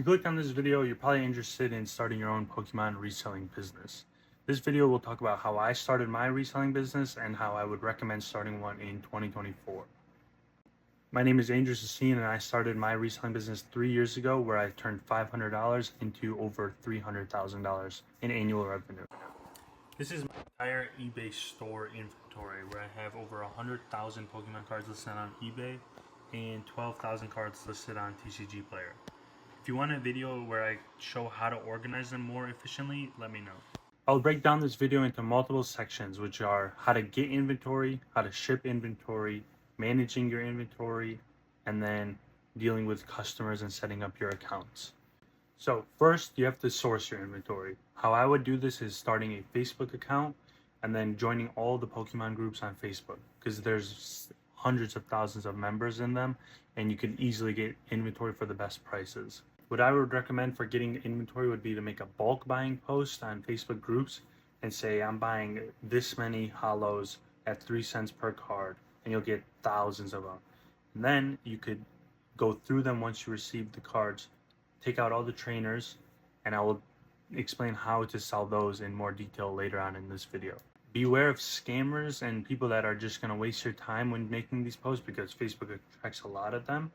you clicked on this video, you're probably interested in starting your own Pokemon reselling business. This video will talk about how I started my reselling business and how I would recommend starting one in 2024. My name is Andrew Sassine, and I started my reselling business 3 years ago, where I turned $500 into over $300,000 in annual revenue. This is my entire eBay store inventory, where I have over 100,000 Pokemon cards listed on eBay and 12,000 cards listed on TCG Player. If you want a video where I show how to organize them more efficiently, let me know. I'll break down this video into multiple sections, which are how to get inventory, how to ship inventory, managing your inventory, and then dealing with customers and setting up your accounts. So first, you have to source your inventory. How I would do this is starting a Facebook account and then joining all the Pokemon groups on Facebook, because there's hundreds of thousands of members in them, and you can easily get inventory for the best prices. What I would recommend for getting inventory would be to make a bulk buying post on Facebook groups and say, I'm buying this many hollows at 3 cents per card, and you'll get thousands of them. And then you could go through them once you receive the cards, take out all the trainers, and I will explain how to sell those in more detail later on in this video. Beware of scammers and people that are just going to waste your time when making these posts, because Facebook attracts a lot of them.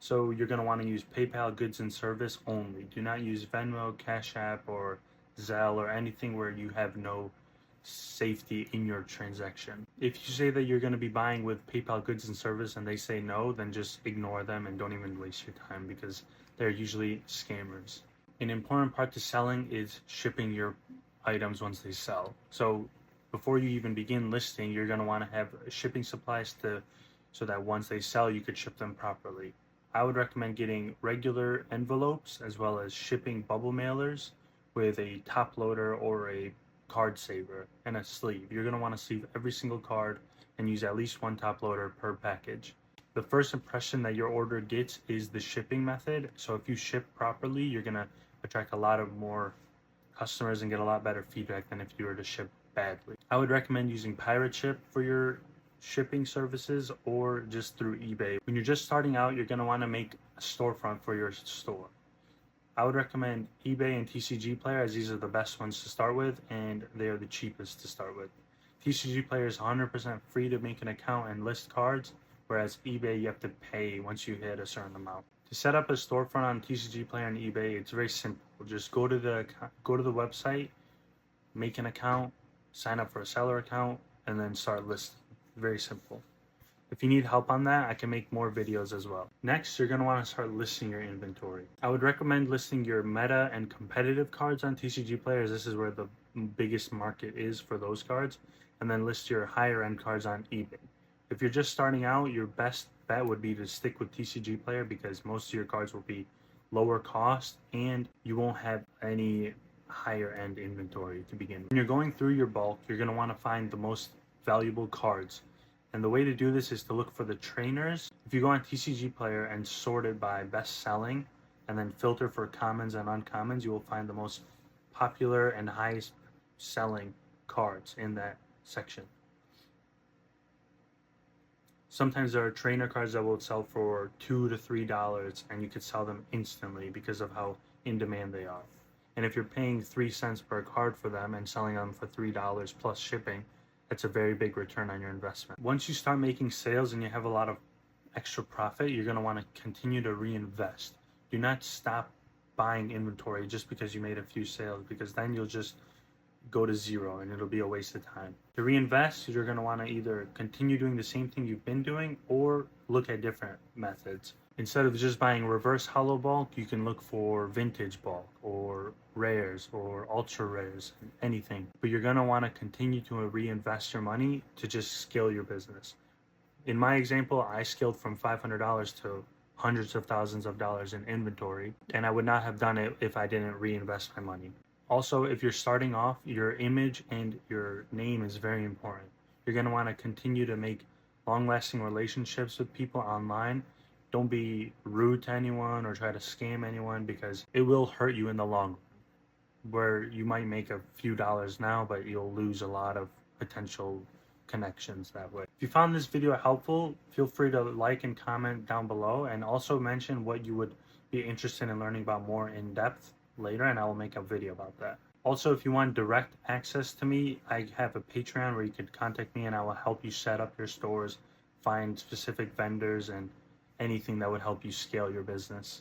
So you're going to want to use PayPal goods and service only. Do not use Venmo, Cash App, or Zelle, or anything where you have no safety in your transaction. If you say that you're going to be buying with PayPal goods and service and they say no, then just ignore them and don't even waste your time, because they're usually scammers. An important part to selling is shipping your items once they sell. So before you even begin listing, you're going to want to have shipping supplies so that once they sell, you could ship them properly. I would recommend getting regular envelopes as well as shipping bubble mailers with a top loader or a card saver and a sleeve. You're going to want to sleeve every single card and use at least one top loader per package. The first impression that your order gets is the shipping method. So if you ship properly, you're going to attract a lot of more customers and get a lot better feedback than if you were to ship badly. I would recommend using Pirate Ship for your shipping services, or just through eBay. When you're just starting out, you're going to want to make a storefront for your store. I would recommend eBay and TCG Player, as these are the best ones to start with, and they are the cheapest to start with. TCG Player is 100% free to make an account and list cards, whereas eBay you have to pay once you hit a certain amount. To set up a storefront on TCG Player and eBay, it's very simple. Just go to the website, make an account, sign up for a seller account, and then start listing. Very simple. If you need help on that, I can make more videos as well. Next, you're going to want to start listing your inventory. I would recommend listing your meta and competitive cards on TCG Players. This is where the biggest market is for those cards. And then list your higher end cards on eBay. If you're just starting out, your best bet would be to stick with TCG Player, because most of your cards will be lower cost and you won't have any higher end inventory to begin with. When you're going through your bulk, you're going to want to find the most valuable cards. And the way to do this is to look for the trainers. If you go on TCG Player and sort it by best selling and then filter for commons and uncommons, you will find the most popular and highest selling cards in that section. Sometimes there are trainer cards that will sell for $2 to $3, and you could sell them instantly because of how in demand they are. And if you're paying 3 cents per card for them and selling them for $3 plus shipping, that's a very big return on your investment. Once you start making sales and you have a lot of extra profit, you're going to want to continue to reinvest. Do not stop buying inventory just because you made a few sales, because then you'll just go to zero and it'll be a waste of time. To reinvest, you're going to want to either continue doing the same thing you've been doing or look at different methods. Instead of just buying reverse hollow bulk, you can look for vintage bulk or rares or ultra rares, anything. But you're going to want to continue to reinvest your money to just scale your business. In my example, I scaled from $500 to hundreds of thousands of dollars in inventory, and I would not have done it if I didn't reinvest my money. Also, if you're starting off, your image and your name is very important. You're going to want to continue to make long-lasting relationships with people online. Don't be rude to anyone or try to scam anyone, because it will hurt you in the long run, where you might make a few dollars now, but you'll lose a lot of potential connections that way. If you found this video helpful, feel free to like and comment down below, and also mention what you would be interested in learning about more in depth later, and I will make a video about that. Also, if you want direct access to me, I have a Patreon where you could contact me and I will help you set up your stores, find specific vendors, and anything that would help you scale your business.